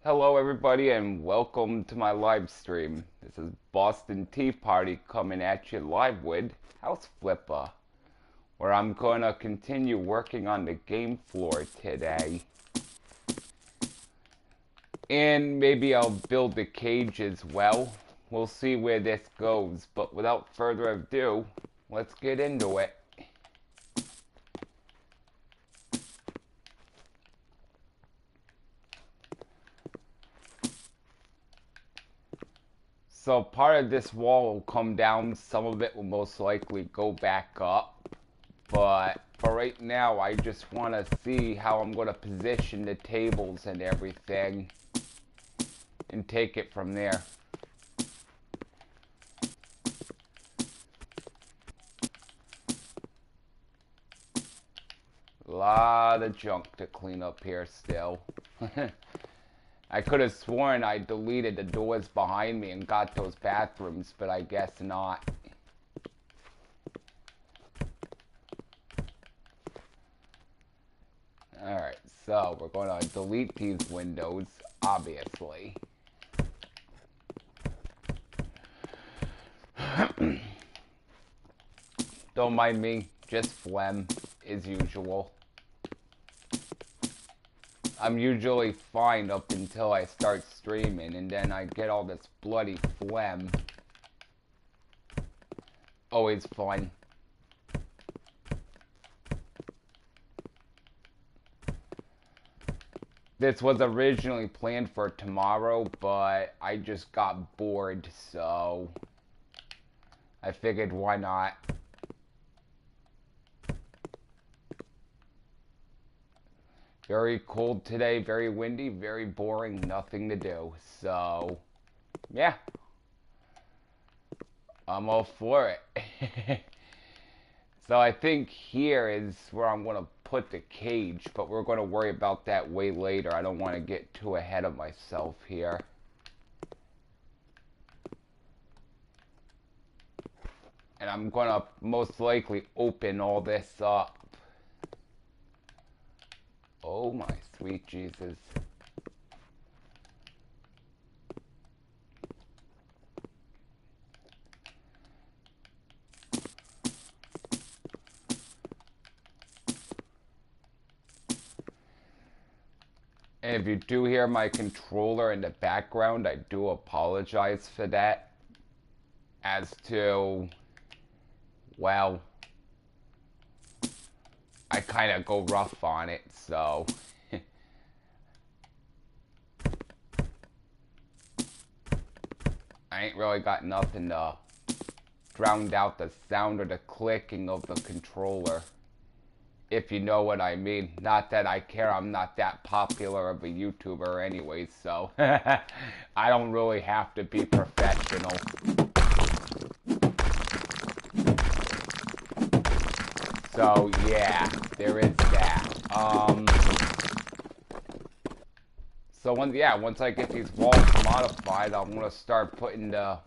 Hello everybody and welcome to my live stream. This is Boston Tea Party coming at you live with House Flipper, where I'm gonna continue working on the game floor today. And maybe I'll build the cage as well. We'll see where this goes, but without further ado, let's get into it. So part of this wall will come down, some of it will most likely go back up. But for right now, I just want to see how I'm going to position the tables and everything and take it from there. A lot of junk to clean up here still. I could have sworn I deleted the doors behind me and got those bathrooms, but I guess not. Alright, so we're going to delete these windows, obviously. Don't mind me, just phlegm, as usual. I'm usually fine up until I start streaming, and then I get all this bloody phlegm. Always fun. This was originally planned for tomorrow, but I just got bored, so I figured why not. Very cold today, very windy, very boring, nothing to do. So, yeah. I'm all for it. So I think here is where I'm going to put the cage, but we're going to worry about that way later. I don't want to get too ahead of myself here. And I'm going to most likely open all this up. Oh my sweet Jesus. And if you do hear my controller in the background, I do apologize for that. As to, well, I kind of go rough on it, so. I ain't really got nothing to drown out the sound or the clicking of the controller. If you know what I mean. Not that I care, I'm not that popular of a YouTuber anyway, so. I don't really have to be professional. So yeah, there is that. So once I get these walls modified, I'm gonna start putting the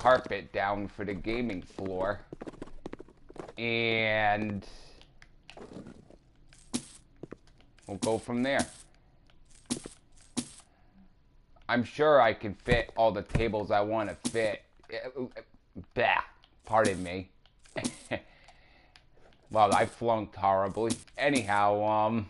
carpet down for the gaming floor, and we'll go from there. I'm sure I can fit all the tables I want to fit. Bah, pardon me. Well, I flunked horribly. Anyhow,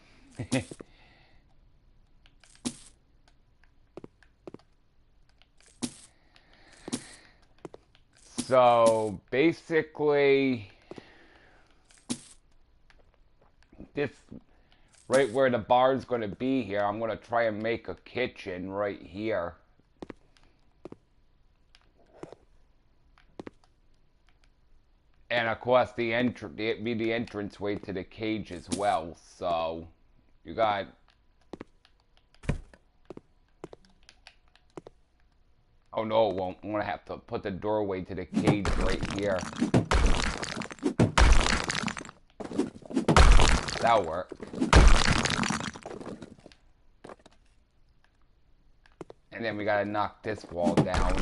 so basically, this right where the bar is going to be here, I'm going to try and make a kitchen right here. And of course, it'd be the entranceway to the cage as well. So, you got. Oh no, it won't. I'm gonna have to put the doorway to the cage right here. That'll work. And then we gotta knock this wall down.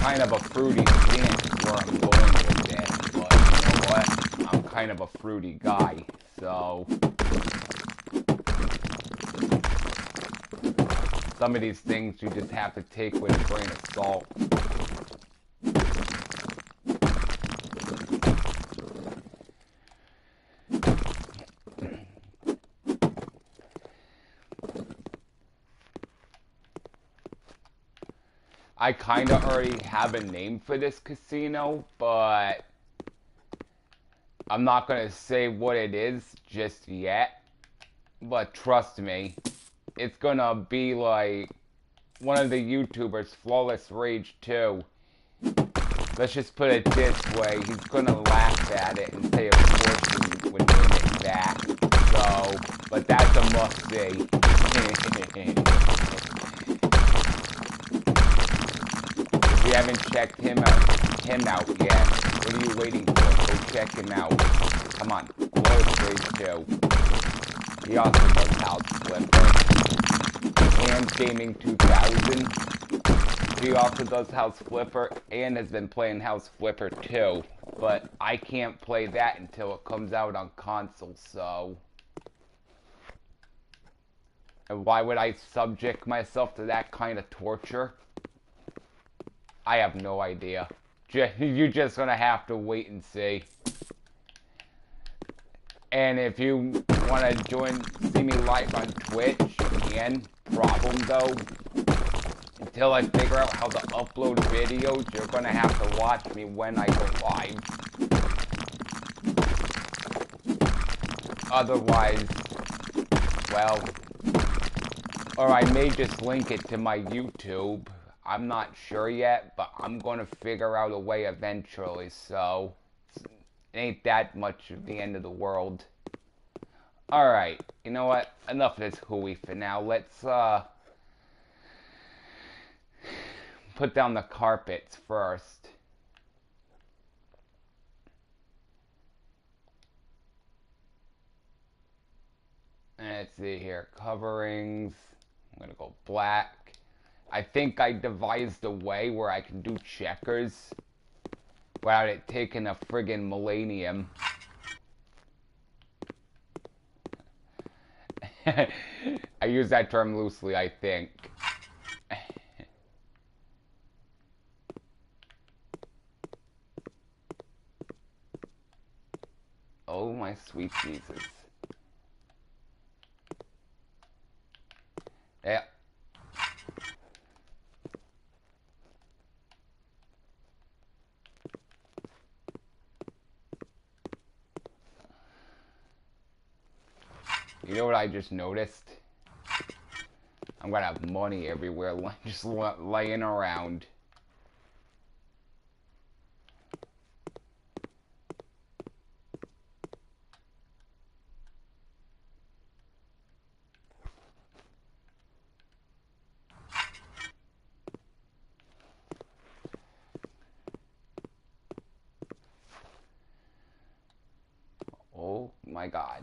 Kind of a fruity stance where I'm going with this, but you know what? I'm kind of a fruity guy, so some of these things you just have to take with a grain of salt. I kind of already have a name for this casino, but I'm not going to say what it is just yet. But trust me, it's going to be like one of the YouTubers, Flawless Rage 2. Let's just put it this way, he's going to laugh at it and say, of course you would name it that. So, but that's a must-see. If you haven't checked him out yet, what are you waiting for? Go check him out. Come on, Flawless Rage 2. He also does House Flipper. And Gaming 2000. He also does House Flipper and has been playing House Flipper too. But I can't play that until it comes out on console, so... And why would I subject myself to that kind of torture? I have no idea. You're just gonna have to wait and see. And if you want to see me live on Twitch, you can. Problem though, until I figure out how to upload videos, you're gonna have to watch me when I go live. Otherwise, well, or I may just link it to my YouTube. I'm not sure yet, but I'm gonna figure out a way eventually, so it ain't that much of the end of the world. Alright, you know what? Enough of this hooey for now. Let's, put down the carpets first. Let's see here. Coverings. I'm gonna go black. I think I devised a way where I can do checkers without it taking a friggin' millennium. I use that term loosely, I think. Oh my sweet Jesus. Yeah. You know what I just noticed? I'm gonna have money everywhere just laying around. Oh my God.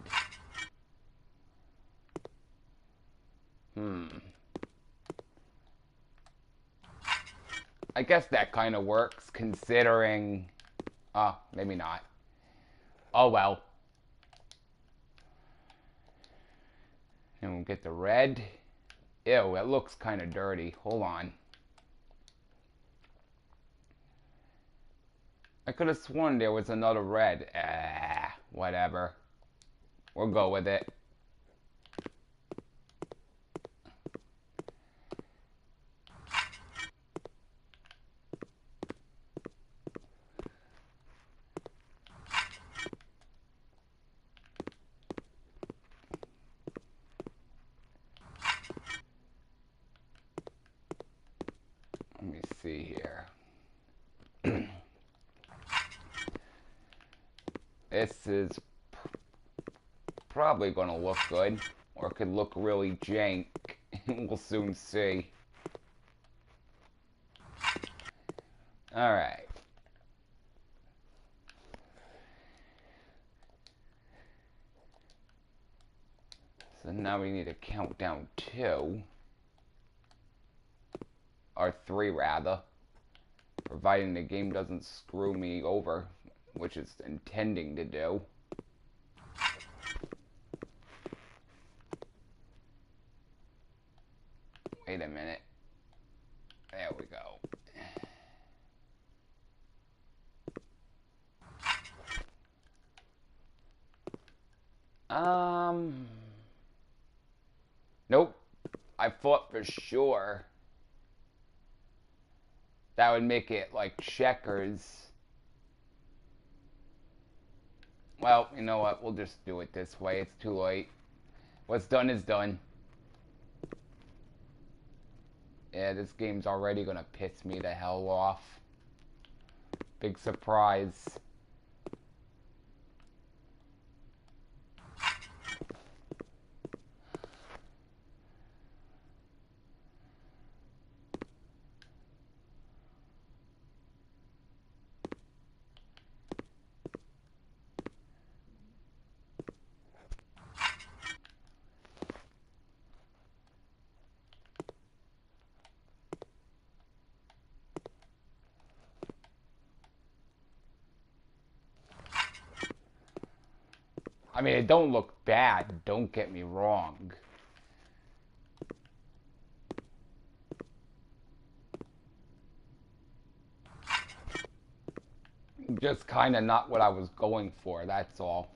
I guess that kind of works, considering... maybe not. Oh well. And we'll get the red. Ew, it looks kind of dirty. Hold on. I could have sworn there was another red. Whatever. We'll go with it. Let me see here. This is probably going to look good, or it could look really jank. We'll soon see. Alright. So now we need to count down 2. Or 3 rather. Providing the game doesn't screw me over. which is intending to do. Wait a minute. There we go. Nope. I thought for sure that would make it like checkers. Well, you know what? We'll just do it this way. It's too late. What's done is done. Yeah, this game's already gonna piss me the hell off. Big surprise. I mean, it don't look bad, don't get me wrong. Just kind of not what I was going for, that's all.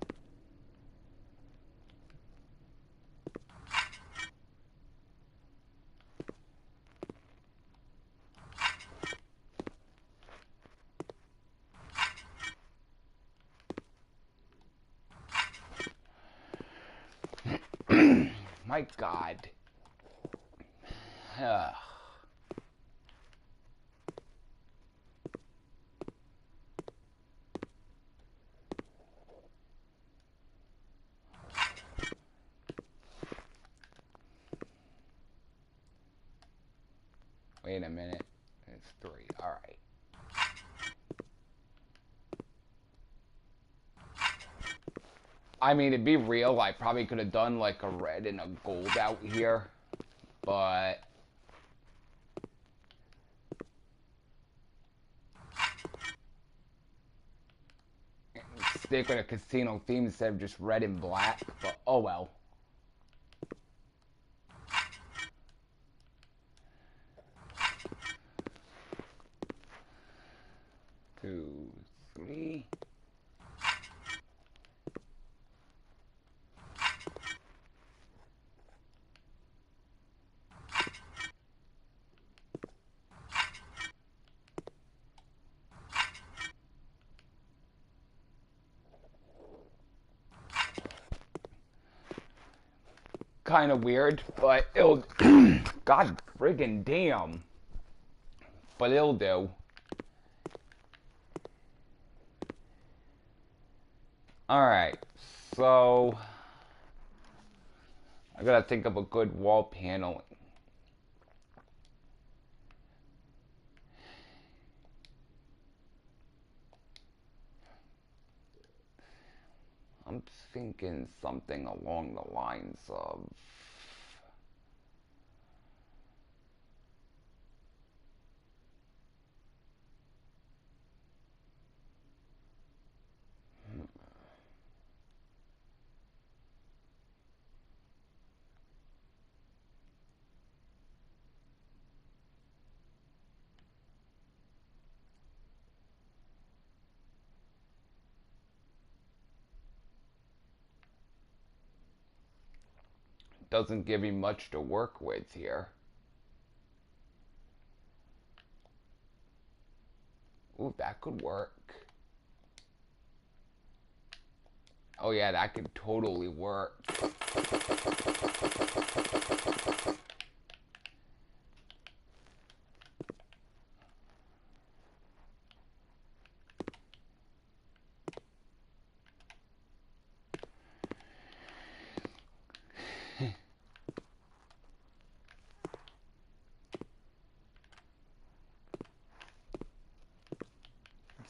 My God. Wait a minute. It's 3. All right. I mean, to be real, I probably could have done like a red and a gold out here, but stick with a casino theme instead of just red and black, but oh well. 2, 3. Kind of weird, but it'll God friggin' damn. But it'll do. Alright, so I gotta think of a good wall panel. I'm thinking something along the lines of doesn't give me much to work with here. Ooh, that could work. Oh yeah, that could totally work.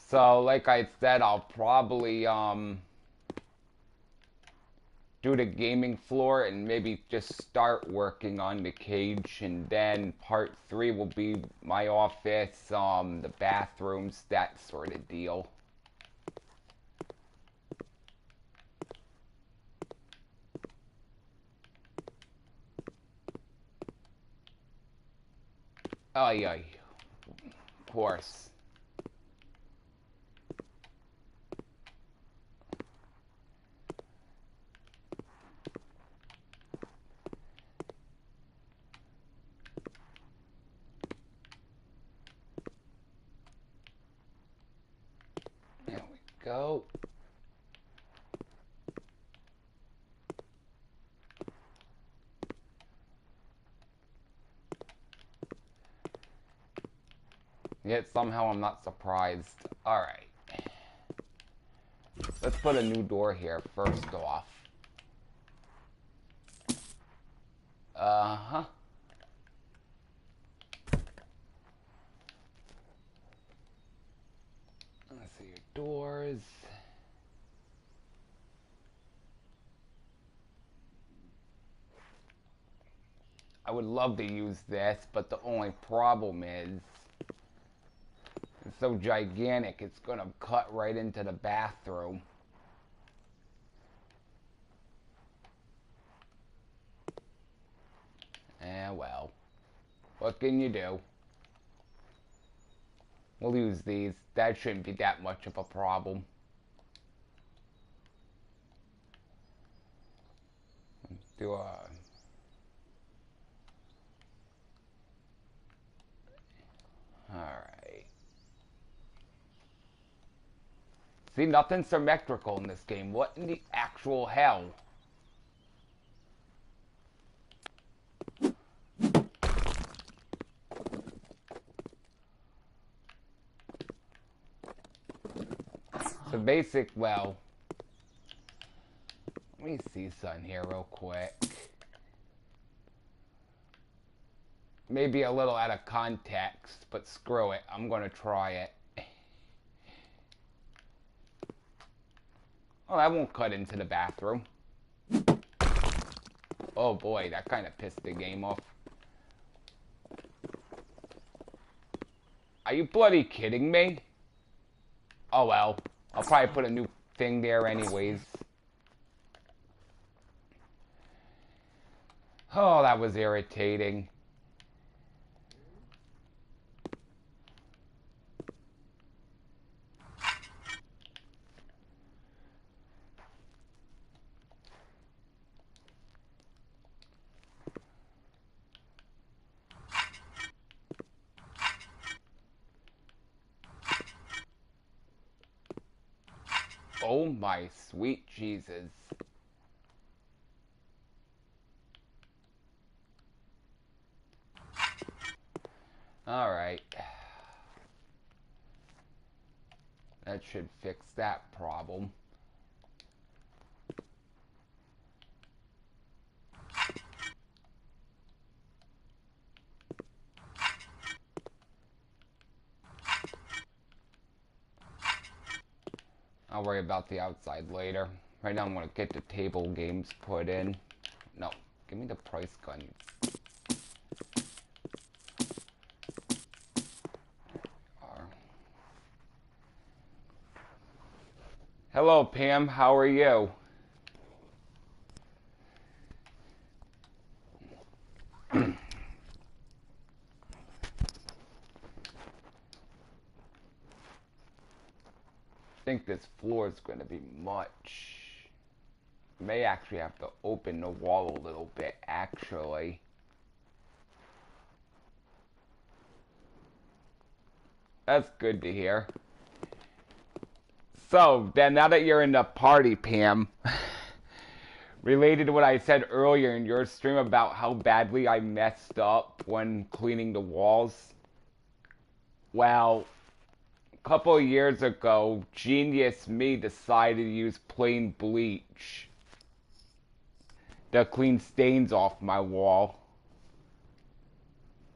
So, like I said, I'll probably do the gaming floor and maybe just start working on the cage, and then part 3 will be my office, the bathrooms, that sort of deal. Ay, ay. Of course. There we go. Yet somehow I'm not surprised. Alright. Let's put a new door here first off. Uh-huh. Let's see your doors. I would love to use this, but the only problem is it's so gigantic, it's gonna cut right into the bathroom. Eh, well. What can you do? We'll use these. That shouldn't be that much of a problem. Let's do a... Alright. See, nothing's symmetrical in this game. What in the actual hell? So basic, well, let me see something here real quick. Maybe a little out of context, but screw it. I'm going to try it. Oh, that won't cut into the bathroom. Oh boy, that kind of pissed the game off. Are you bloody kidding me? Oh well. I'll probably put a new thing there anyways. Oh, that was irritating. Oh my sweet Jesus. Alright. That should fix that problem. I'll worry about the outside later. Right now I'm going to get the table games put in. No, give me the price gun. Hello Pam, how are you? I think this floor is going to be much. May actually have to open the wall a little bit, actually. That's good to hear. So, then now that you're in the party, Pam, related to what I said earlier in your stream about how badly I messed up when cleaning the walls, well, couple of years ago, genius me decided to use plain bleach to clean stains off my wall.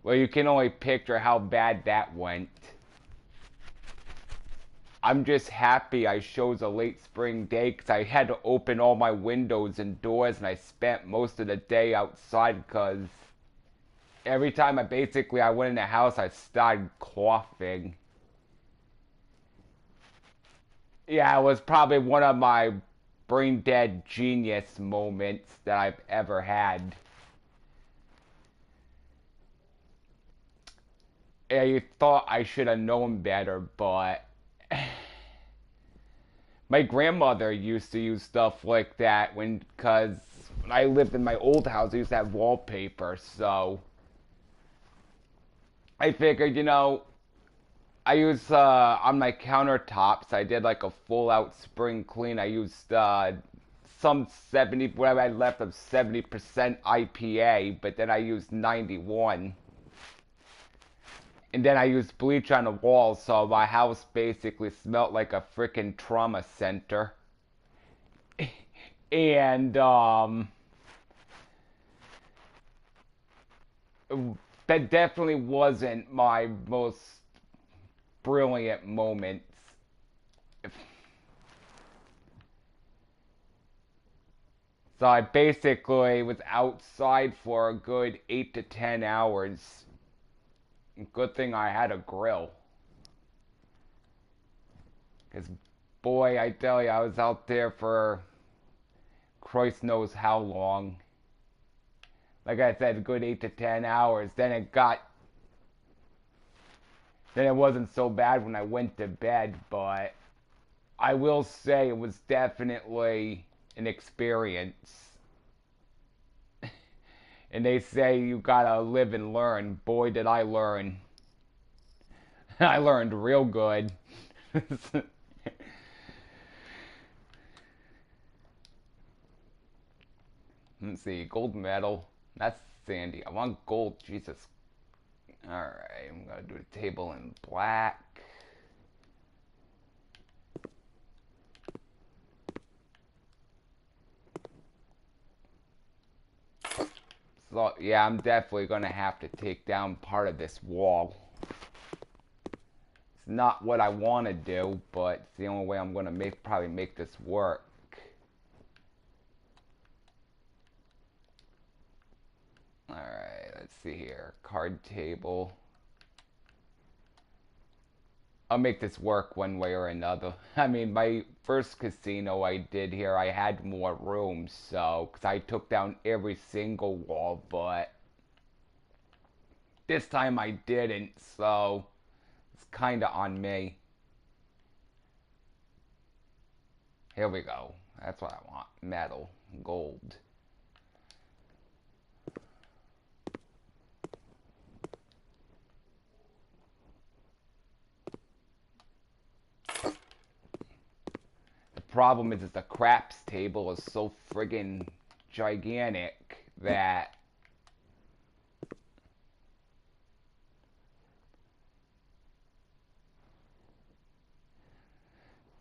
Well, you can only picture how bad that went. I'm just happy I chose a late spring day because I had to open all my windows and doors and I spent most of the day outside because every time I went in the house I started coughing. Yeah, it was probably one of my brain dead genius moments that I've ever had. I thought I should have known better, but my grandmother used to use stuff like that because when I lived in my old house, I used to have wallpaper, so I figured, I use on my countertops. I did like a full out spring clean. I used some 70, whatever I left of 70% IPA, but then I used 91. And then I used bleach on the walls, so my house basically smelled like a freaking trauma center. And that definitely wasn't my most brilliant moments. So I basically was outside for a good 8 to 10 hours. Good thing I had a grill. Because, boy, I tell you, I was out there for Christ knows how long. Like I said, a good 8 to 10 hours. Then it wasn't so bad when I went to bed, but I will say it was definitely an experience. And they say you gotta live and learn. Boy, did I learn. I learned real good. Let's see, gold medal. That's Sandy. I want gold. Jesus. Alright, I'm gonna do a table in black. So, yeah, I'm definitely gonna have to take down part of this wall. It's not what I want to do, but it's the only way I'm gonna probably make this work. Alright, let's see here. Card table. I'll make this work one way or another. I mean, my first casino I did here, I had more rooms, so, because I took down every single wall, but this time I didn't, so it's kind of on me. Here we go. That's what I want. Metal. Gold. Problem is the craps table is so friggin' gigantic that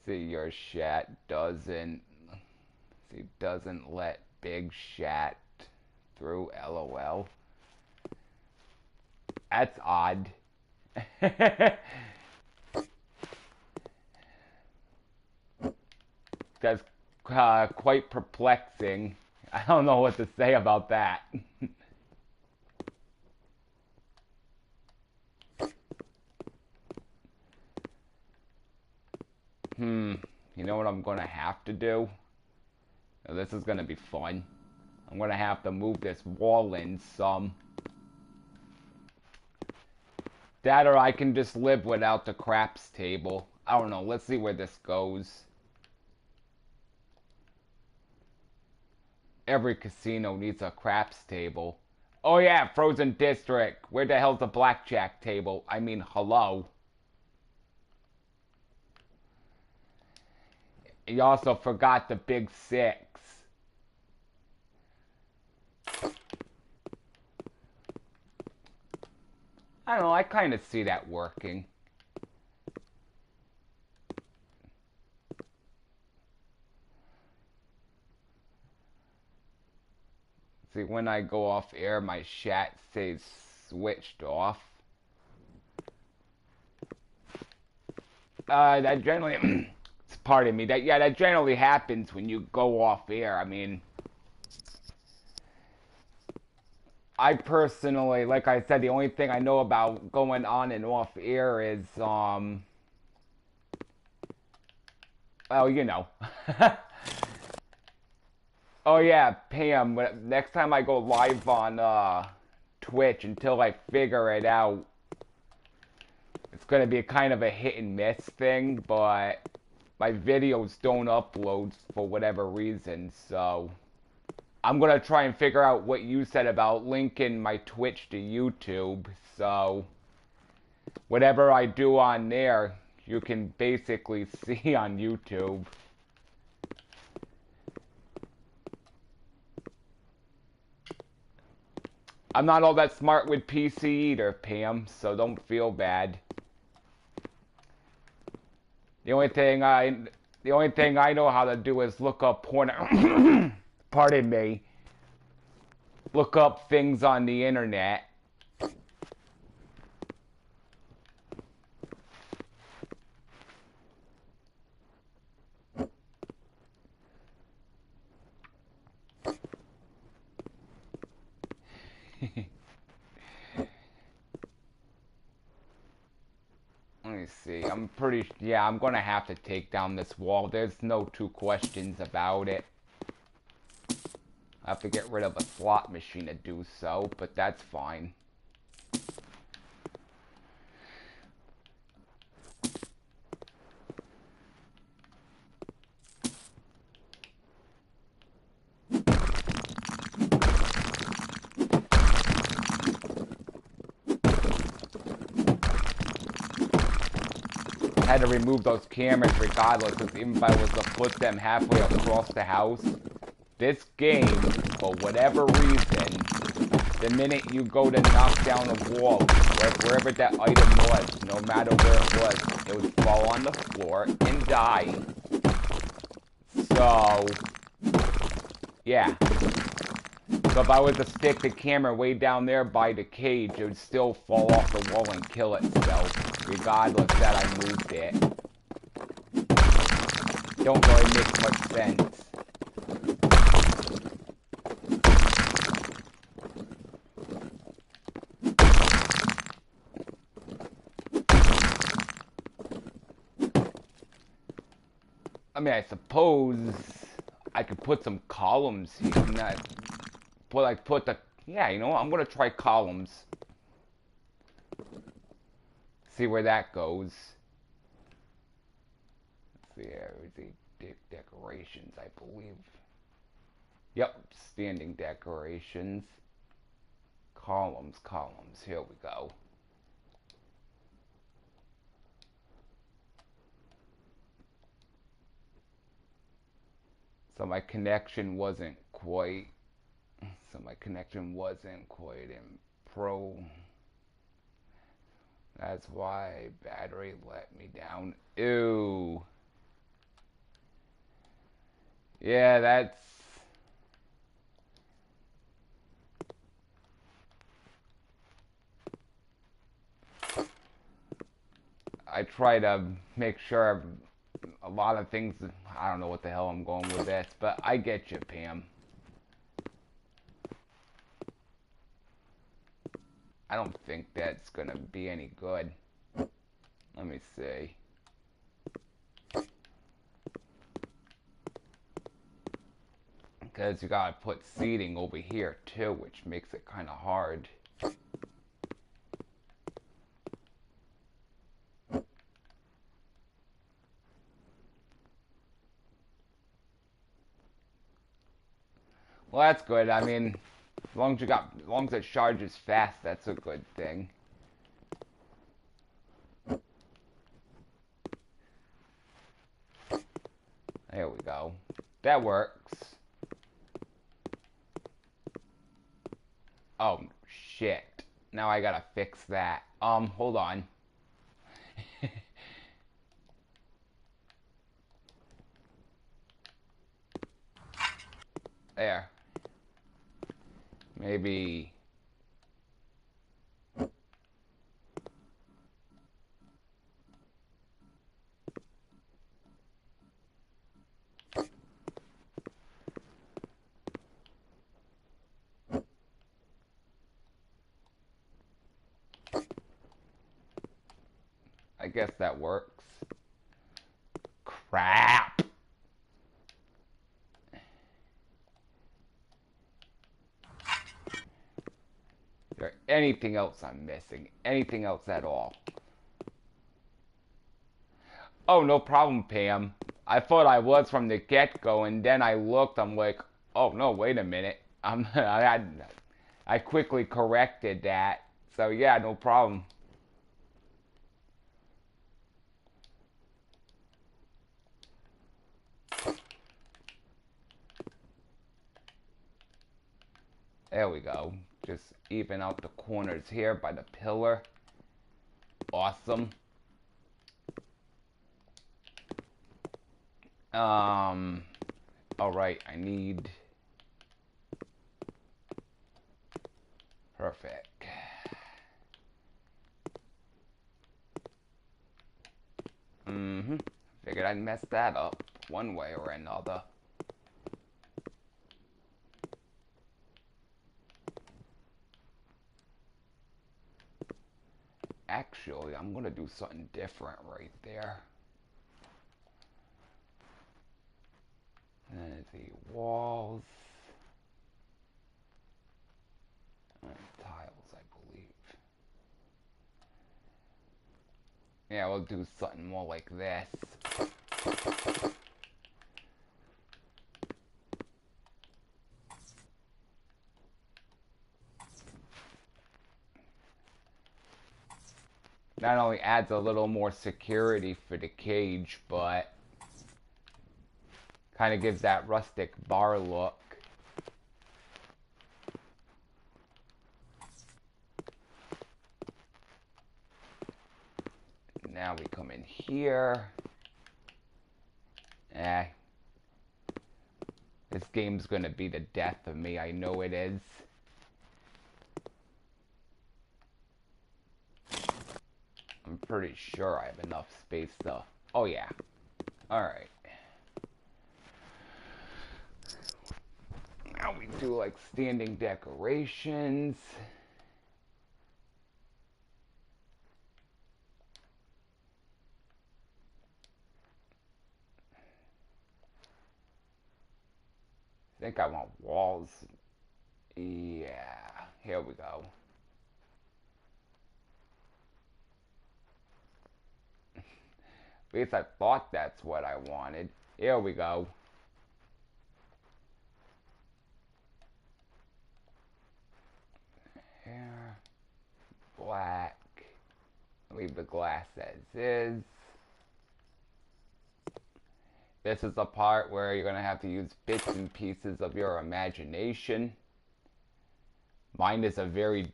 see your chat doesn't let big chat through, LOL. That's odd. That's quite perplexing. I don't know what to say about that. You know what I'm gonna have to do? Now, this is gonna be fun. I'm gonna have to move this wall in some. That or I can just live without the craps table. I don't know. Let's see where this goes. Every casino needs a craps table. Oh yeah, Frozen District. Where the hell's the blackjack table? I mean, hello. You also forgot the big six. I don't know, I kind of see that working. See, when I go off air, my chat stays switched off. That generally, pardon me, that generally happens when you go off air. I mean, I personally, like I said, the only thing I know about going on and off air is, well, you know. Oh yeah, Pam, next time I go live on Twitch, until I figure it out, it's going to be a kind of a hit and miss thing, but my videos don't upload for whatever reason, so I'm going to try and figure out what you said about linking my Twitch to YouTube, so whatever I do on there, you can basically see on YouTube. I'm not all that smart with PC either, Pam, so don't feel bad. The only thing I know how to do is look up porn. Pardon me. Look up things on the internet. Let me see. Yeah, I'm gonna have to take down this wall. There's no two questions about it. I have to get rid of a slot machine to do so, but that's fine. Had to remove those cameras regardless, because even if I was to put them halfway across the house, this game, for whatever reason, the minute you go to knock down a wall, wherever that item was, no matter where it would fall on the floor and die. So, yeah. So if I was to stick the camera way down there by the cage, it would still fall off the wall and kill itself, regardless that I moved it. Don't really make much sense. I mean, I suppose I could put some columns here. Yeah, you know what? I'm gonna try columns. See where that goes. Let's see, the decorations, I believe. Yep, standing decorations. Columns. Here we go. So my connection wasn't quite in pro. That's why battery let me down. Ew. Yeah, that's... I try to make sure a lot of things... I don't know what the hell I'm going with this, but I get you, Pam. I don't think that's gonna be any good. Let me see. Because you gotta put seating over here too, which makes it kind of hard. Well, that's good. I mean, as long as it charges fast, that's a good thing. There we go. That works. Oh, shit. Now I gotta fix that. Hold on. There. Maybe... I guess that works. Crap! Is there anything else I'm missing? Anything else at all? Oh, no problem, Pam. I thought I was from the get-go, and then I looked, I'm like, oh, no, wait a minute. I quickly corrected that. So, yeah, no problem. There we go. Just even out the corners here by the pillar. Awesome. Alright, I need... Perfect. Figured I'd mess that up one way or another. Actually, I'm gonna do something different right there. And the walls and tiles, I believe. Yeah, we'll do something more like this. Not only adds a little more security for the cage, but kind of gives that rustic bar look. Now we come in here. This game's gonna be the death of me, I know it is. I'm pretty sure I have enough space though. Oh yeah. Alright. Now we do like standing decorations. I think I want walls. Yeah, here we go. At least I thought that's what I wanted. Here we go. Here. Black. Leave the glass as is. This is the part where you're going to have to use bits and pieces of your imagination. Mine is a very...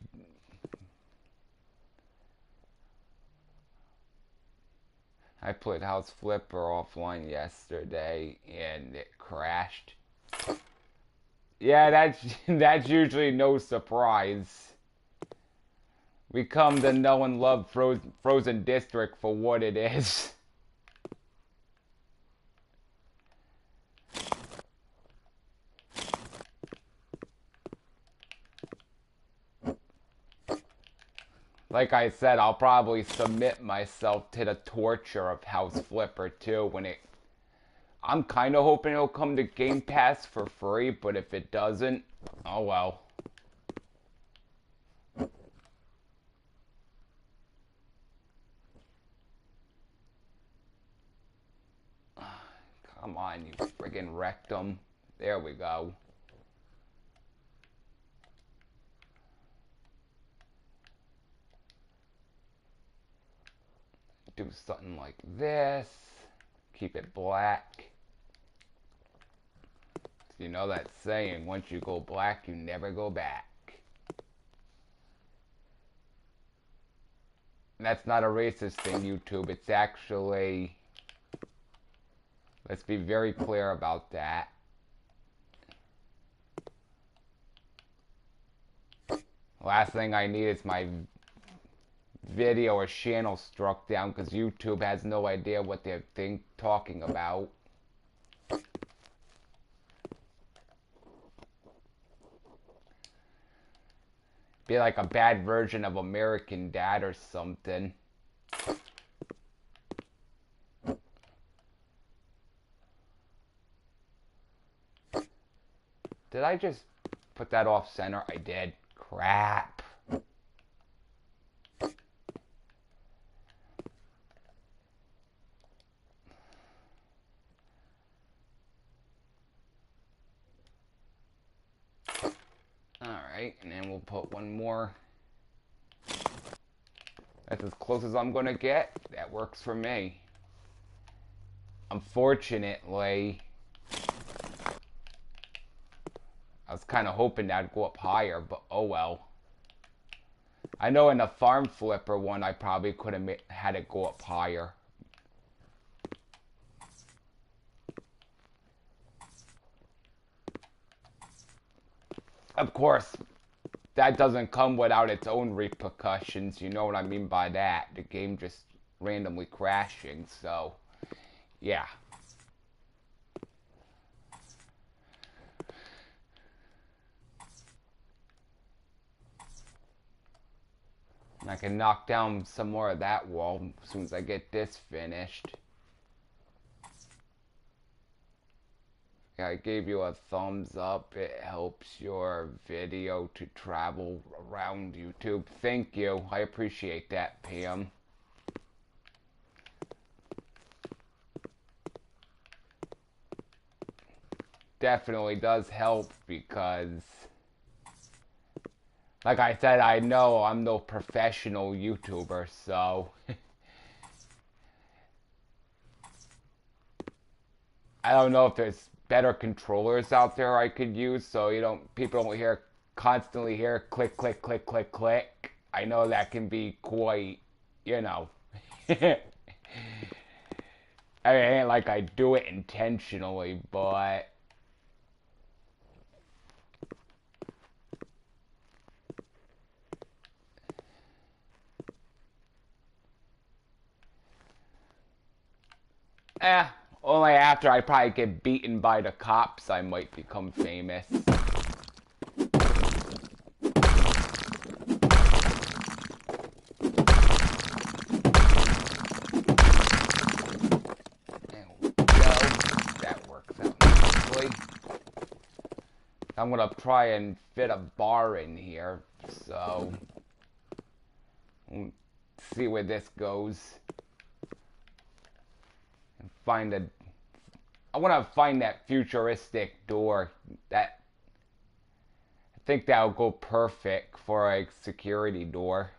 I played House Flipper offline yesterday and it crashed. Yeah, that's usually no surprise. We come to know and love Frozen District for what it is. Like I said, I'll probably submit myself to the torture of House Flipper too when it... I'm kind of hoping it'll come to Game Pass for free, but if it doesn't, oh well. Come on, you friggin' rectum. There we go. Do something like this. Keep it black. You know that saying, once you go black, you never go back. And that's not a racist thing, YouTube. It's actually... Let's be very clear about that. Last thing I need is my video or channel struck down because YouTube has no idea what they're talking about. Be like a bad version of American Dad or something. Did I just put that off center? I did. Crap. Alright, and then we'll put one more. That's as close as I'm gonna get. That works for me. Unfortunately, I was kind of hoping that'd go up higher, but oh well. I know in the farm flipper one, I probably could have had it go up higher. Of course, that doesn't come without its own repercussions. You know what I mean by that. The game just randomly crashing, so yeah. And I can knock down some more of that wall as soon as I get this finished. Yeah, I gave you a thumbs up. It helps your video to travel around YouTube. Thank you. I appreciate that, Pam. Definitely does help because, like I said, I know I'm no professional YouTuber, so I don't know if there's better controllers out there I could use so people don't constantly hear click click click click click. I know that can be quite, you know. I mean, it ain't like I do it intentionally, but only after I probably get beaten by the cops I might become famous. There we go. That works out nicely. I'm gonna try and fit a bar in here, so we'll see where this goes. And I want to find that futuristic door. I think that'll go perfect for a security door.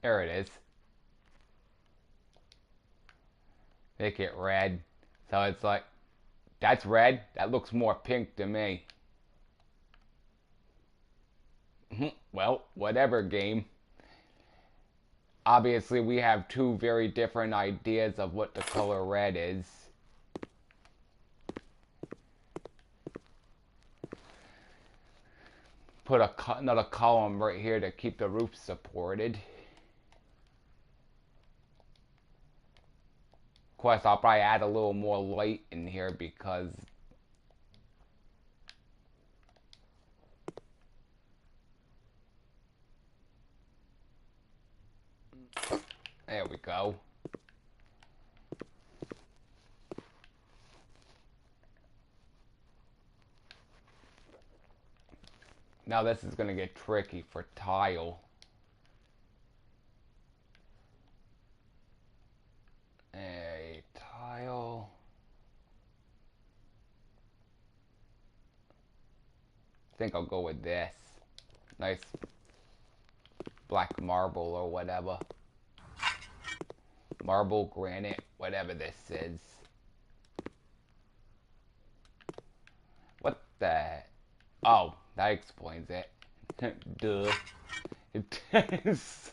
There it is. Make it red. So it's like, that's red. That looks more pink to me. Well, whatever, game. Obviously, we have two very different ideas of what the color red is. Put another column right here to keep the roof supported. Of course, I'll probably add a little more light in here because there we go. Now this is going to get tricky for tile. A tile. I think I'll go with this. Nice black marble or whatever. Marble, granite, whatever this is. What the? Oh, that explains it. Duh. It is.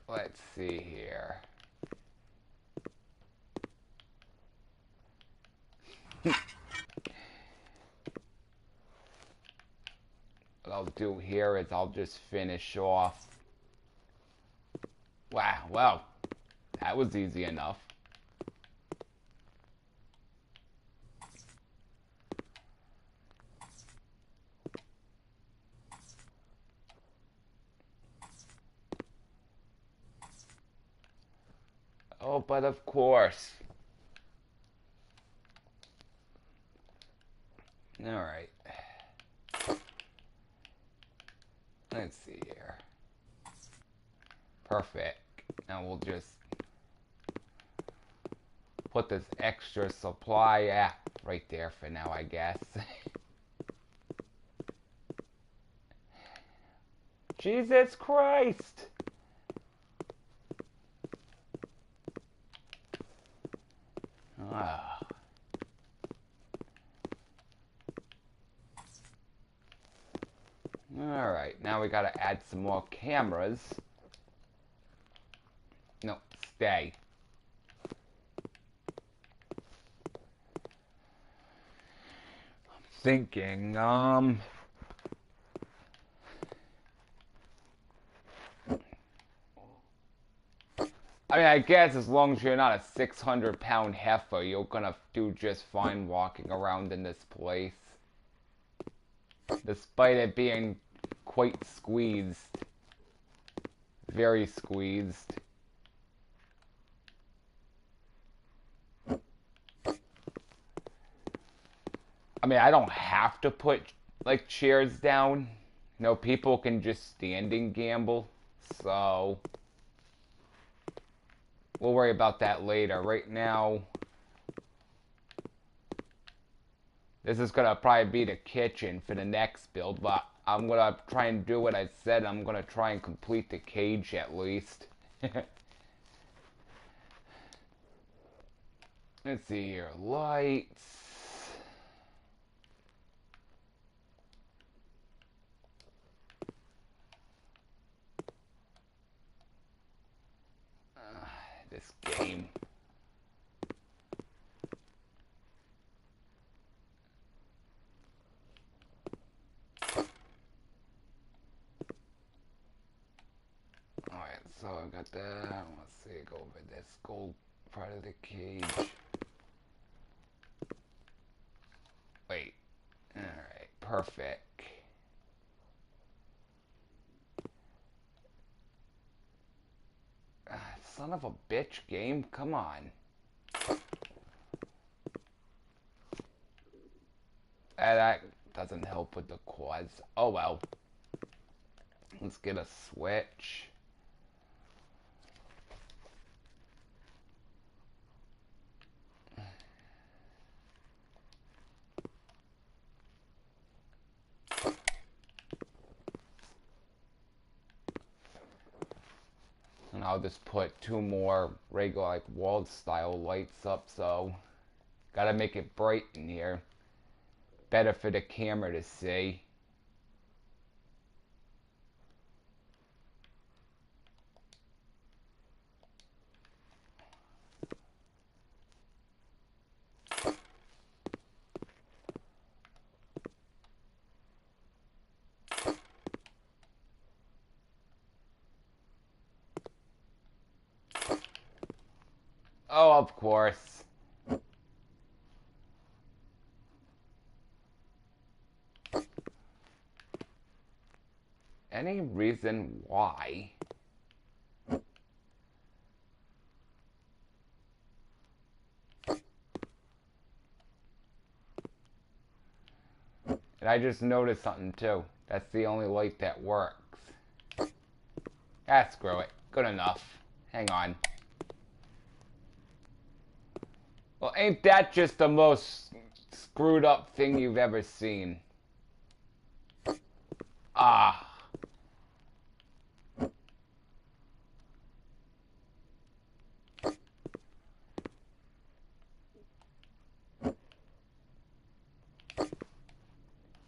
Let's see here. What I'll do here is I'll just finish off. Wow, well, that was easy enough. Oh, but of course. All right. Let's see here. Perfect. Now we'll just put this extra supply right there for now, I guess. Jesus Christ! Ah. Alright, now we gotta add some more cameras. No, stay. I'm thinking, I mean, I guess as long as you're not a 600-pound heifer, you're gonna do just fine walking around in this place. Despite it being quite squeezed. Very squeezed. I mean, I don't have to put, like, chairs down. You know, people can just stand and gamble. So we'll worry about that later. Right now, this is gonna probably be the kitchen for the next build, but I'm gonna try and do what I said. I'm gonna try and complete the cage at least. Let's see here. Lights. This game. Alright, so I got that. Let's see, go over this gold part of the cage. Wait. Alright, perfect. Son of a bitch game, come on. That doesn't help with the quads. Oh well. Let's get a switch. And I'll just put two more regular, like, wall style lights up, so gotta make it bright in here. Better for the camera to see. Oh, of course. Any reason why? And I just noticed something too. That's the only light that works. Ah, screw it. Good enough. Hang on. Well, ain't that just the most screwed up thing you've ever seen? Ah.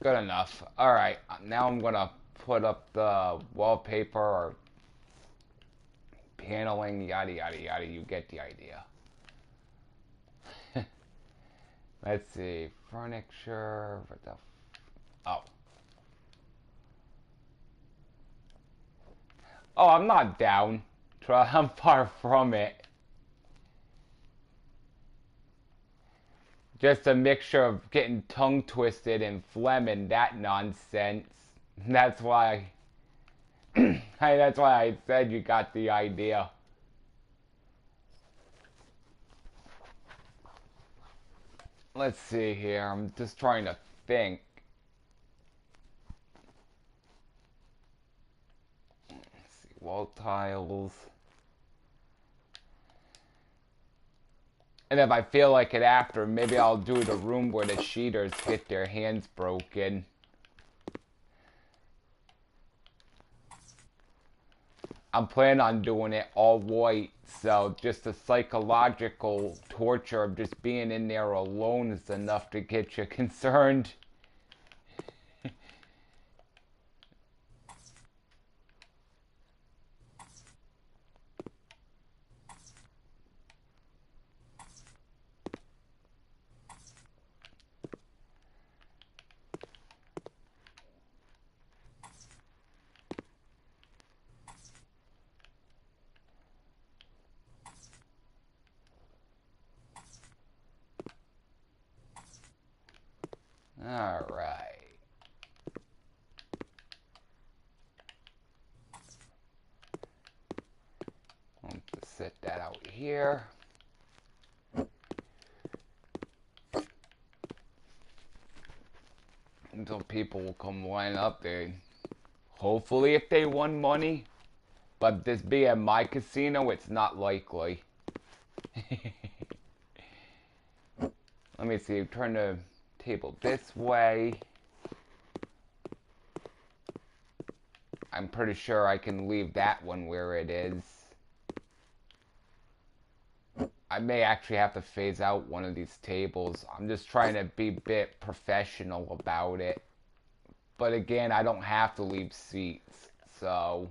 Good enough. Alright, now I'm gonna put up the wallpaper or paneling, yada yada yada. You get the idea. Let's see. Furniture. What the... Oh. Oh, I'm not down. I'm far from it. Just a mixture of getting tongue twisted and phlegm and that nonsense. That's why. That's why I said you got the idea. Let's see here. I'm just trying to think. wall tiles. And if I feel like it after, maybe I'll do the room where the cheaters get their hands broken. I'm planning on doing it all white, so just the psychological torture of just being in there alone is enough to get you concerned. All right. Let's set that out here. Until people will come line up there. Hopefully if they won money. But this being my casino, it's not likely. Let me see, turn the table this way. I'm pretty sure I can leave that one where it is. I may actually have to phase out one of these tables. I'm just trying to be a bit professional about it. But again, I don't have to leave seats, so...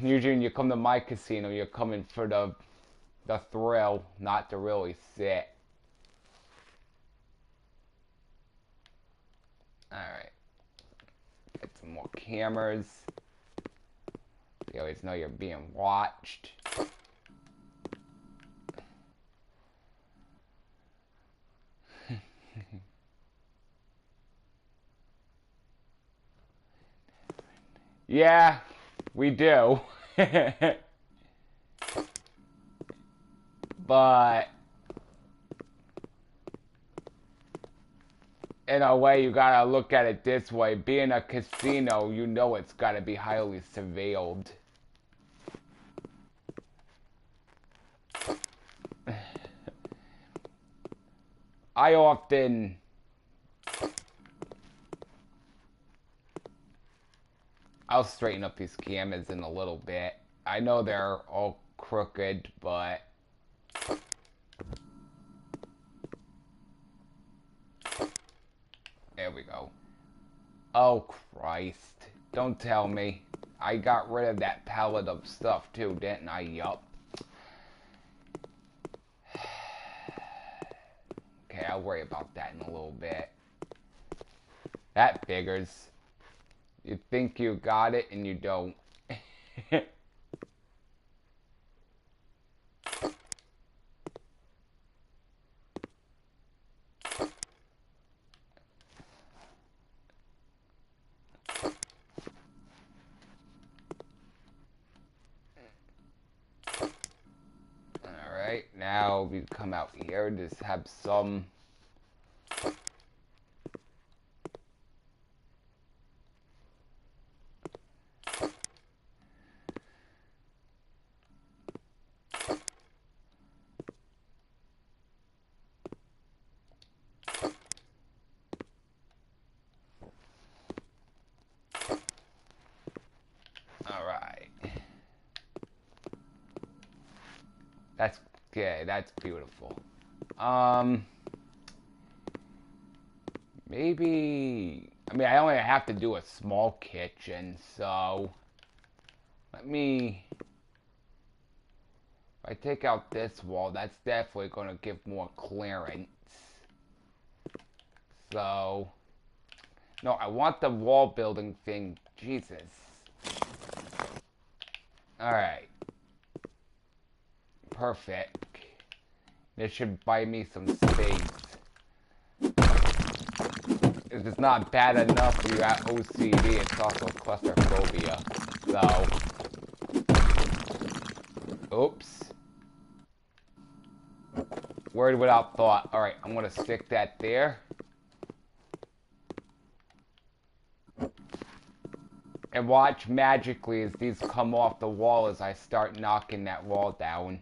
Usually when you come to my casino, you're coming for the thrill, not to really sit. Alright. Get some more cameras. You always know you're being watched. Yeah, we do. But in a way, you gotta look at it this way. Being a casino, you know it's gotta be highly surveilled. I'll straighten up these cameras in a little bit. I know they're all crooked, but... There we go. Oh, Christ. Don't tell me. I got rid of that pallet of stuff, too, didn't I? Yup. Okay, I'll worry about that in a little bit. That figures. You think you got it, and you don't. Alright, now we come out here, just have some... Alright. That's good, that's beautiful. Maybe... I mean, I only have to do a small kitchen, so... Let me... If I take out this wall, that's definitely going to give more clearance. So... No, I want the wall building thing. Jesus. Alright. Perfect. This should buy me some space. If it's not bad enough you got OCD, it's also claustrophobia. So... Oops. Word without thought. Alright, I'm gonna stick that there. And watch magically as these come off the wall as I start knocking that wall down.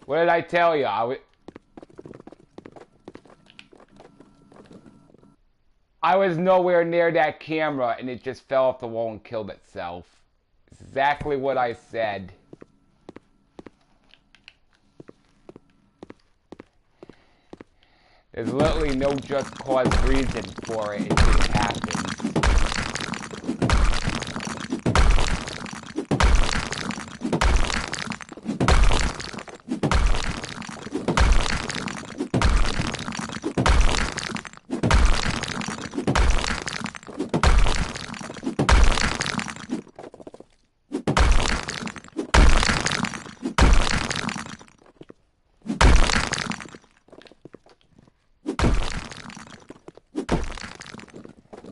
What did I tell you? I was nowhere near that camera and it just fell off the wall and killed itself. Exactly what I said. There's literally no just cause reason for it. It just happens.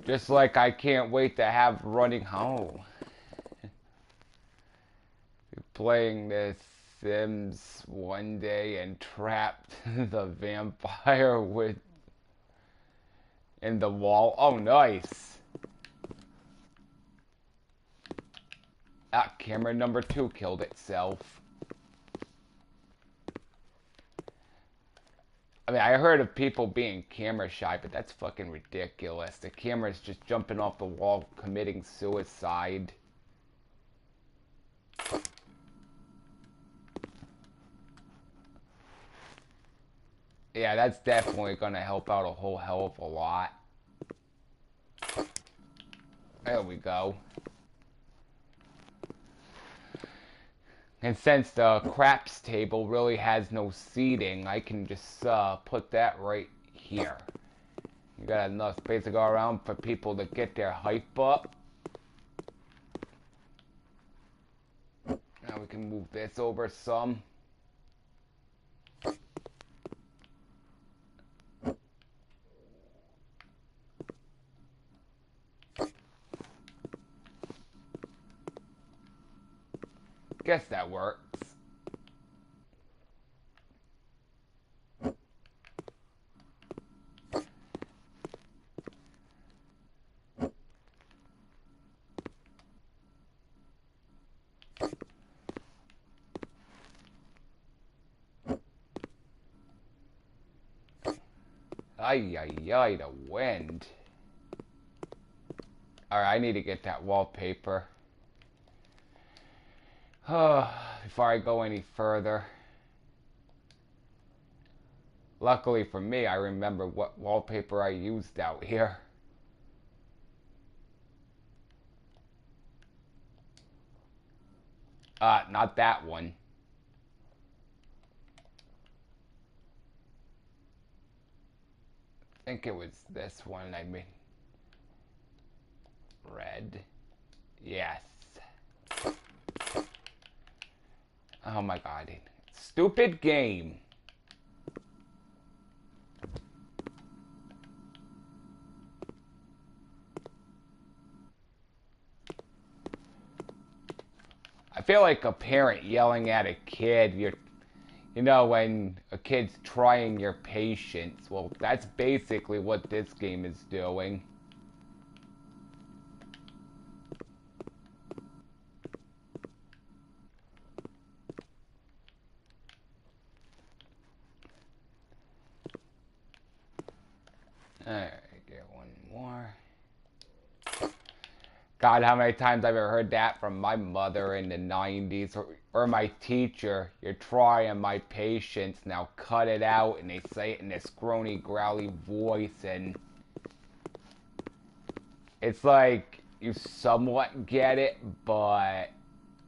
Just like I can't wait to have running home. Playing The Sims one day and trapped the vampire in the wall. Oh, nice. Ah, camera number 2 killed itself. I mean, I heard of people being camera shy, but that's fucking ridiculous. The camera's just jumping off the wall, committing suicide. Yeah, that's definitely gonna help out a whole hell of a lot. There we go. And since the craps table really has no seating, I can just put that right here. You got enough space to go around for people to get their hype up. Now we can move this over some. Guess that works. Ay, ay, ay, the wind. Alright, I need to get that wallpaper. Before I go any further. Luckily for me, I remember what wallpaper I used out here. Not that one. I think it was this one I made. Red. Yes. Oh my god. Stupid game. I feel like a parent yelling at a kid. You know, when a kid's trying your patience. Well, that's basically what this game is doing. Alright, get one more. God, how many times I've ever heard that from my mother in the 90s or my teacher. You're trying my patience, now cut it out. And they say it in this groany, growly voice. And it's like you somewhat get it, but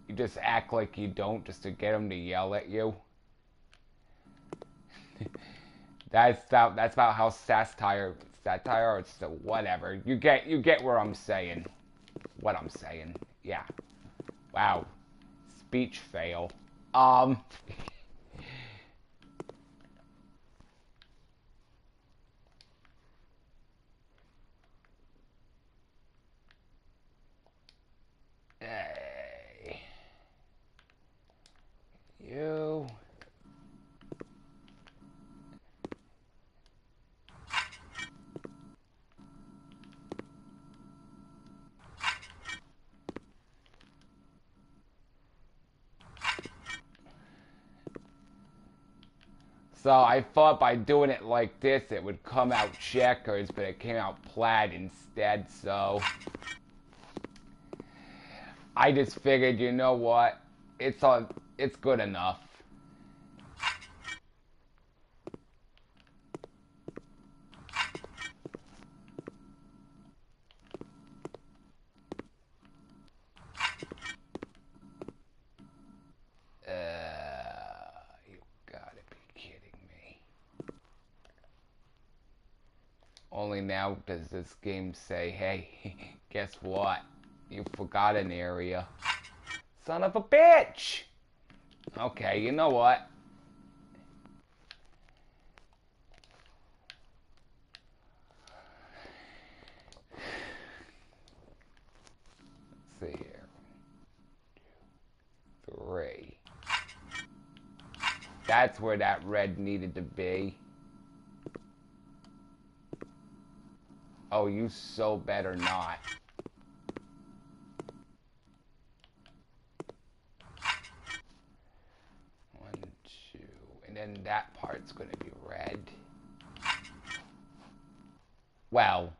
you just act like you don't just to get them to yell at you. That's about how satire or it's the whatever. You get where I'm saying. What I'm saying. Yeah. Wow. Speech fail. Hey. You. So I thought by doing it like this, it would come out checkers, but it came out plaid instead, so I just figured, you know what? It's good enough. You gotta be kidding me. Only now does this game say, hey, guess what? You forgot an area. Son of a bitch! Okay, you know what? Let's see here. 3. That's where that red needed to be. Oh, you so better not. 1, 2, and then that part's gonna be red. Well.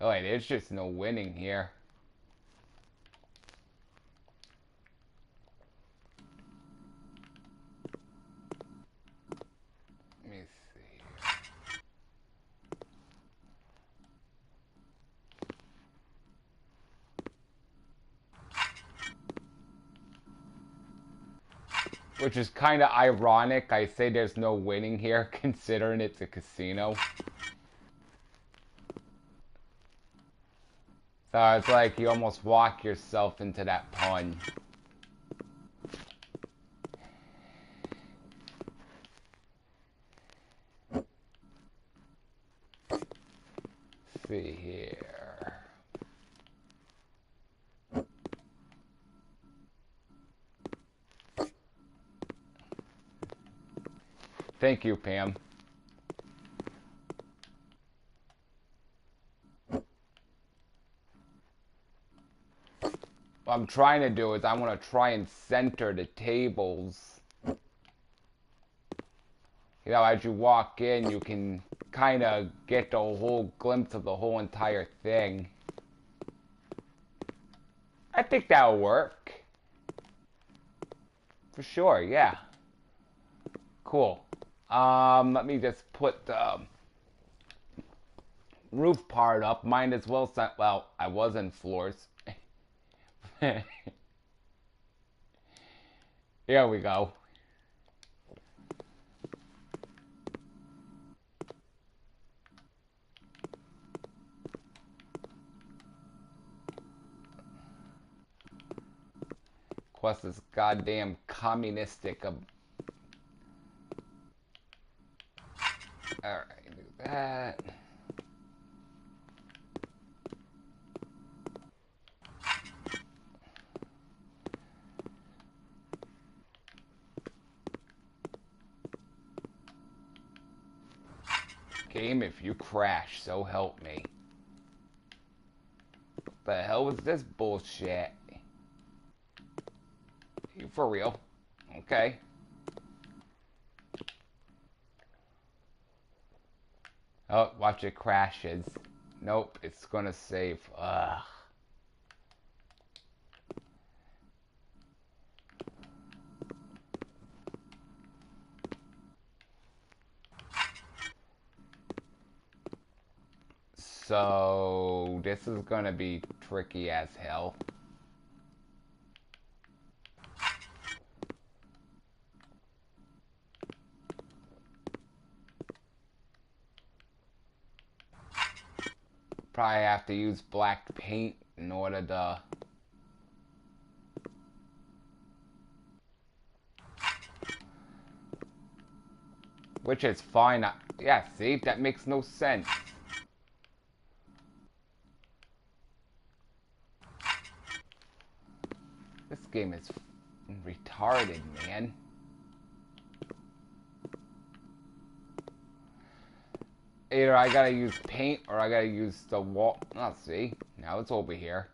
Oh wait, there's just no winning here. Let me see here. Which is kind of ironic. I say there's no winning here, considering it's a casino. So it's like you almost walk yourself into that pun. Let's see here. Thank you, Pam. What I'm trying to do is I want to try and center the tables. You know, as you walk in, you can kind of get the whole glimpse of the whole entire thing. I think that'll work. For sure, yeah. Cool. Let me just put the roof part up. Might as well, well, I was in floors. Here we go. Plus this goddamn communistic. Alright, do that. Game, if you crash, so help me. What the hell was this bullshit? You for real? Okay. Oh, watch it crashes. Nope, it's gonna save. Ugh. So, this is gonna be tricky as hell. Probably have to use black paint in order to... Which is fine. Yeah, see? That makes no sense. This game is retarded, man. Either I gotta use paint or I gotta use the wall. Let's see. Now it's over here.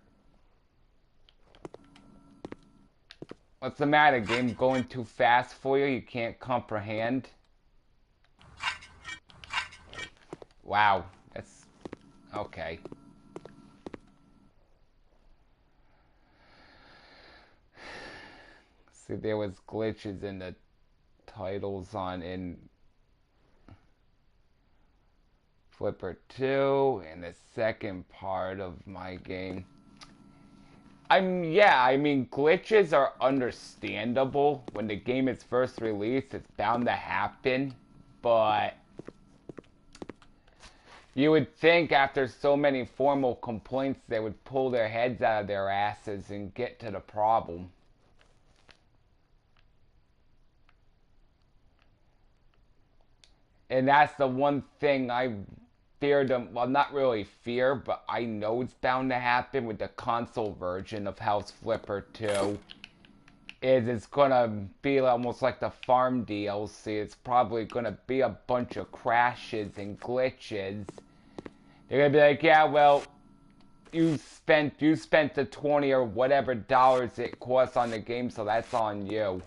What's the matter? Game going too fast for you? You can't comprehend? Wow. That's... okay. See, there was glitches in the titles in Flipper 2 in the second part of my game. Yeah, I mean, glitches are understandable. When the game is first released, it's bound to happen. But you would think after so many formal complaints, they would pull their heads out of their asses and get to the problem. And that's the one thing I fear them, well, not really fear, but I know it's bound to happen with the console version of House Flipper 2. Is it's gonna be almost like the farm DLC. It's probably gonna be a bunch of crashes and glitches. They're gonna be like, yeah, well, you spent the 20 or whatever dollars it costs on the game, so that's on you.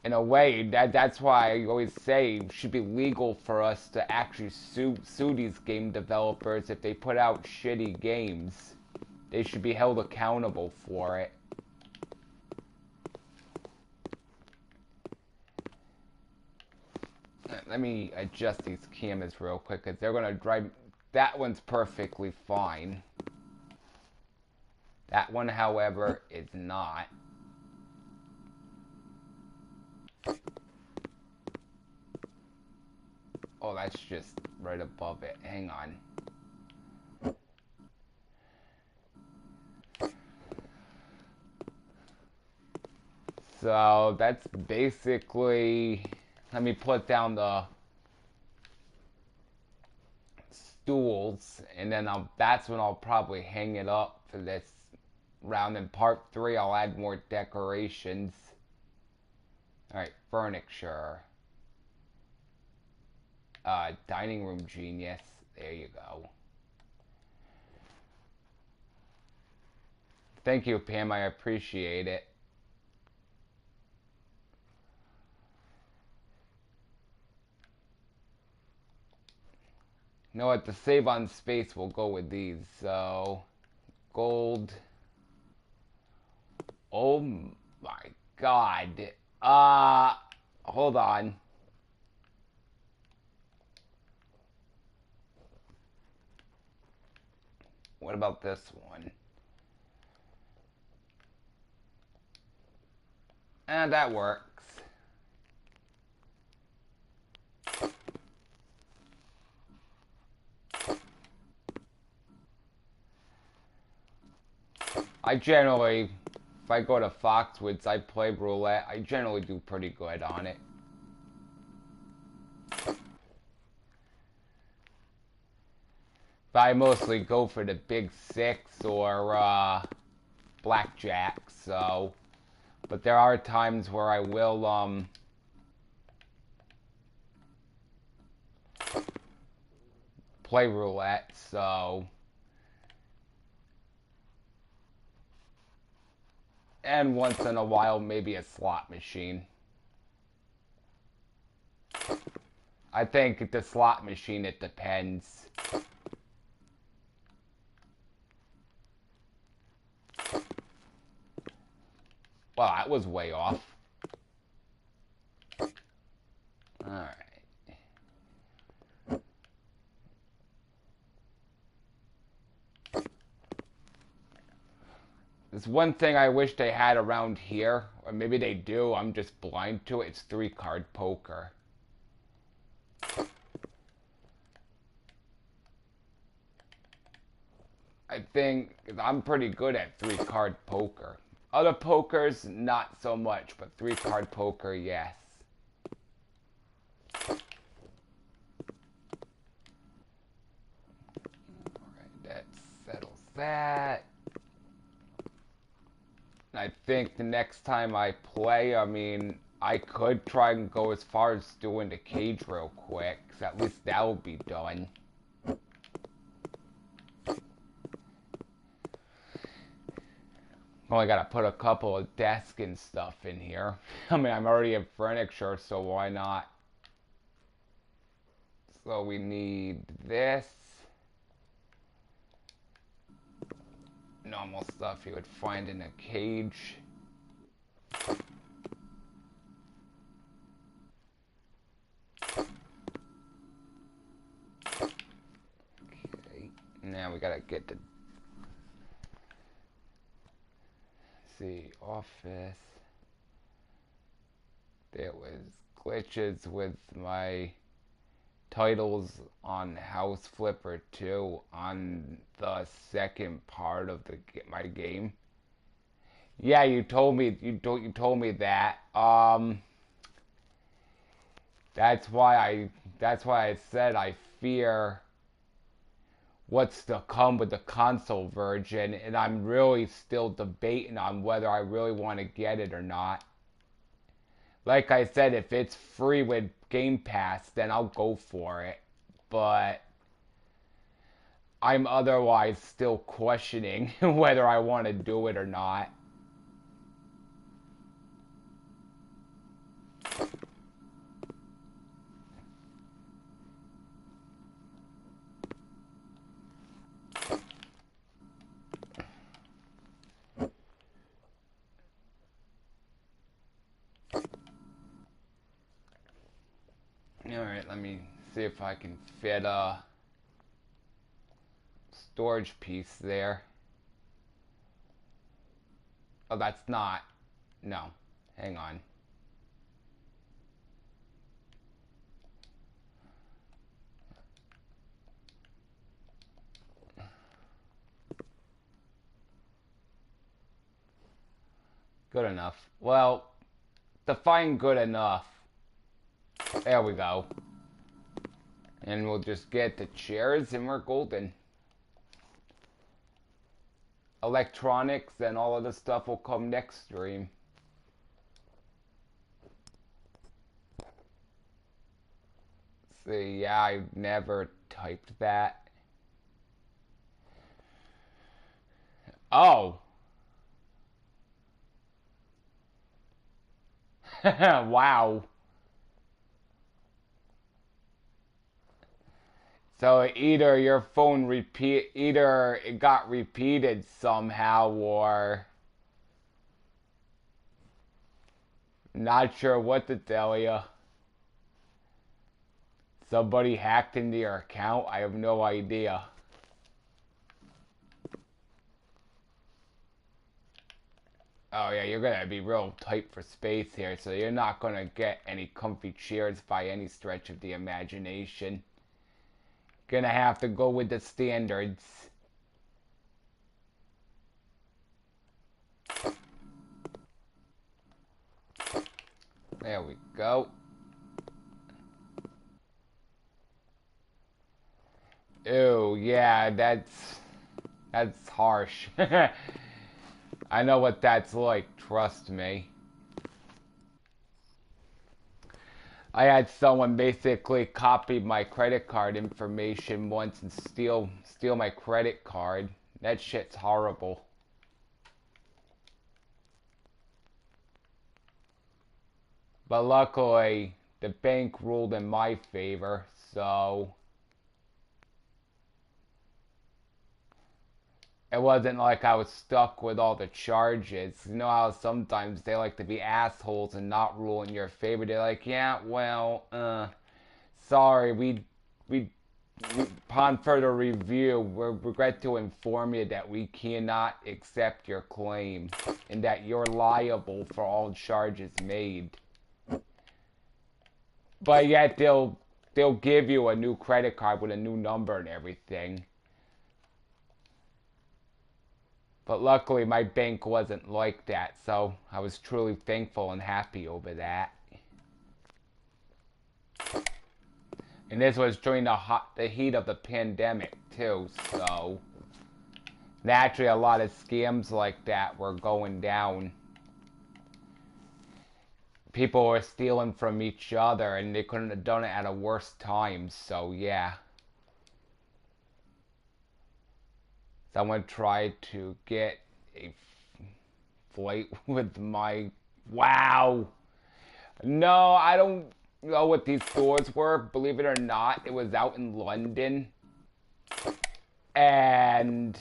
In a way, that's why I always say it should be legal for us to actually sue these game developers if they put out shitty games. They should be held accountable for it. Let me adjust these cameras real quick, because they're going to drive... that one's perfectly fine. That one, however, is not. Oh, that's just right above it. Hang on. So, that's basically... let me put down the stools, and then that's when I'll probably hang it up for this round. In part 3, I'll add more decorations. Alright, furniture. Dining room genius. There you go. Thank you, Pam. I appreciate it. You know what? To save on space, we'll go with these. So, gold. Oh my god. Hold on. What about this one? And that works. I generally, if I go to Foxwoods, I play roulette. I generally do pretty good on it. But I mostly go for the big six or blackjack, so... but there are times where I will, play roulette, so... and once in a while, maybe a slot machine. I think the slot machine, it depends. Well, that was way off. Alright. There's one thing I wish they had around here, or maybe they do, I'm just blind to it. It's 3-card poker. I think I'm pretty good at 3-card poker. Other pokers, not so much, but 3-card poker, yes. Alright, that settles that. I think the next time I play, I mean, I could try and go as far as doing the cage real quick, 'cause at least that will be done. Only gotta put a couple of desks and stuff in here. I mean, I'm already in furniture, so why not? So we need this. Normal stuff you would find in a cage. Okay, now we gotta get the office. There was glitches with my titles on House Flipper 2 on the second part of my game. Yeah, you told me you told me that. That's why I said I fear what's to come with the console version, and I'm really still debating on whether I really want to get it or not. Like I said, if it's free with Game Pass, then I'll go for it. But I'm otherwise still questioning whether I want to do it or not. Alright, let me see if I can fit a storage piece there. Oh, that's not. No. Hang on. Good enough. Well, define good enough. There we go. And we'll just get the chairs and we're golden. Electronics and all of this stuff will come next stream. See, yeah, I never typed that. Oh. Wow. So either your phone either it got repeated somehow, or not sure what to tell you. Somebody hacked into your account? I have no idea. Oh yeah, you're gonna be real tight for space here, so you're not gonna get any comfy chairs by any stretch of the imagination. Gonna have to go with the standards. There we go. Ew, yeah, that's harsh. I know what that's like, trust me. I had someone basically copy my credit card information once and steal my credit card. That shit's horrible. But luckily, the bank ruled in my favor, so it wasn't like I was stuck with all the charges. You know how sometimes they like to be assholes and not rule in your favor. They're like, yeah, well, sorry, we upon further review, we regret to inform you that we cannot accept your claim and that you're liable for all charges made. But yet they'll give you a new credit card with a new number and everything. But luckily my bank wasn't like that, so I was truly thankful and happy over that. And this was during the heat of the pandemic too, so naturally a lot of scams like that were going down. People were stealing from each other and they couldn't have done it at a worse time, so yeah. Someone tried to get flight with my... Wow. No, I don't know what these stores were. Believe it or not, it was out in London. And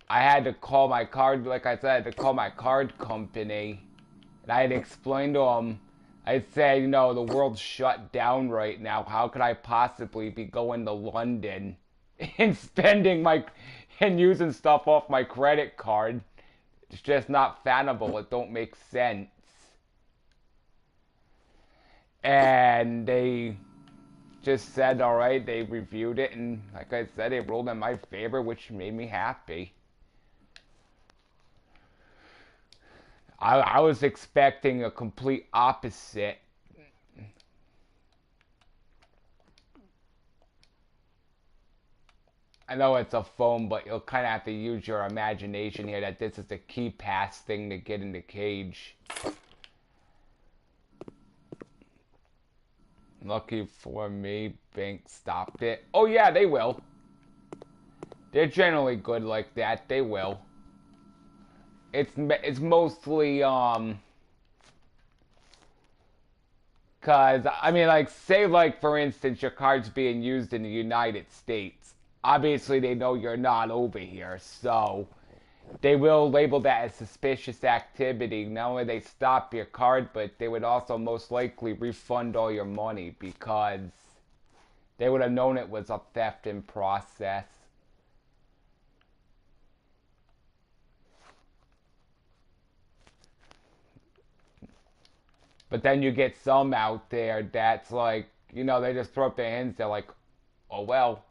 I had to call my card, like I said, I had to call my card company. And I had explained to them, I said, you know, the world's shut down right now. How could I possibly be going to London and spending and using stuff off my credit card? It's just not fathomable. It don't make sense. And they just said, all right, they reviewed it. And like I said, they ruled in my favor, which made me happy. I was expecting a complete opposite. I know it's a phone, but you'll kind of have to use your imagination here that this is the key pass thing to get in the cage. Lucky for me, Bank stopped it. Oh yeah, they will. They're generally good like that. They will. It's mostly, cause, I mean, like, say, like, for instance, your card's being used in the United States. Obviously, they know you're not over here, so they will label that as suspicious activity. Not only they stop your card, but they would also most likely refund all your money because they would have known it was a theft in process. But then you get some out there that's like, you know, they just throw up their hands. They're like, oh, well.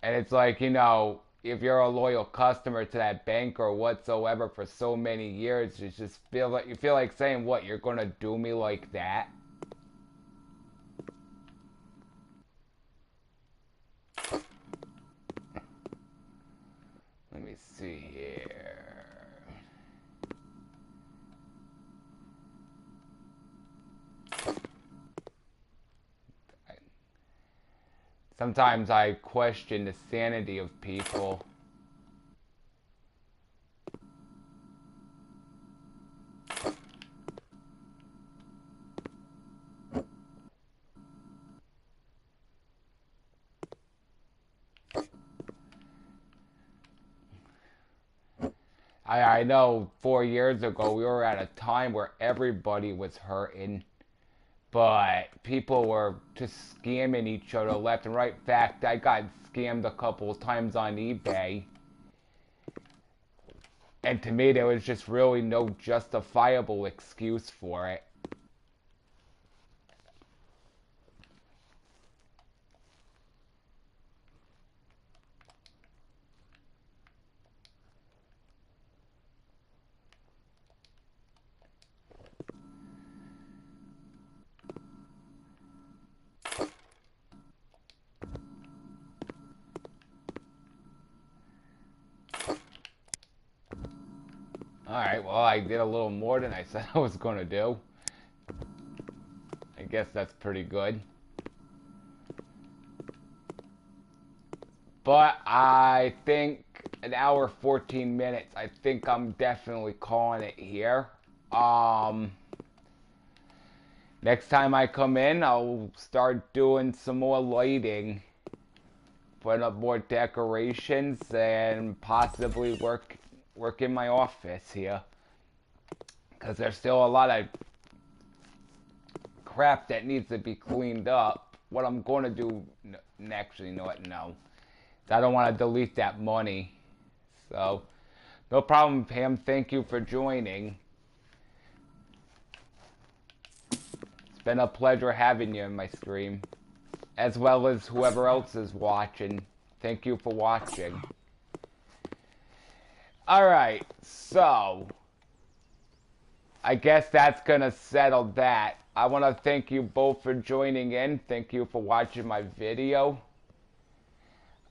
And it's like, you know, if you're a loyal customer to that bank or whatsoever for so many years, you just feel like, you feel like saying, what, you're going to do me like that? Let me see here. Sometimes I question the sanity of people. I know 4 years ago we were at a time where everybody was hurting. But people were just scamming each other left and right. In fact, I got scammed a couple of times on eBay. And to me, there was just really no justifiable excuse for it. Alright, well, I did a little more than I said I was going to do. I guess that's pretty good. But I think an hour, 14 minutes, I think I'm definitely calling it here. Next time I come in, I'll start doing some more lighting. Putting up more decorations and possibly work in my office here, because there's still a lot of crap that needs to be cleaned up. What I'm going to do next, you know what, no, I don't want to delete that money. So no problem, Pam, thank you for joining. It's been a pleasure having you in my stream, as well as whoever else is watching. Thank you for watching. Alright, so I guess that's gonna settle that. I want to thank you both for joining in. Thank you for watching my video.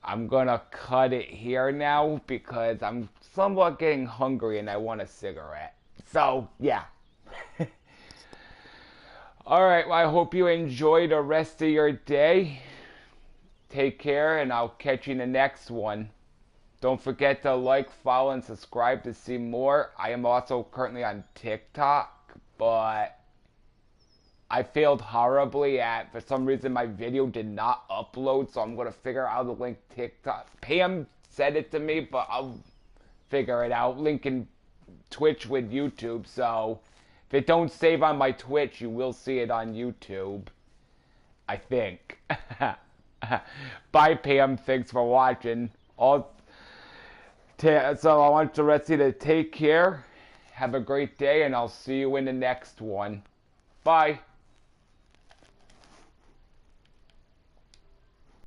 I'm gonna cut it here now because I'm somewhat getting hungry and I want a cigarette. So, yeah. Alright, well, I hope you enjoy the rest of your day. Take care, and I'll catch you in the next one. Don't forget to like, follow, and subscribe to see more. I am also currently on TikTok, but I failed horribly at, for some reason, my video did not upload, so I'm going to figure out how to link TikTok. Pam said it to me, but I'll figure it out. Linking Twitch with YouTube, so if it don't save on my Twitch, you will see it on YouTube. I think. Bye, Pam. Thanks for watching. So I want the rest of you to take care. Have a great day, and I'll see you in the next one. Bye.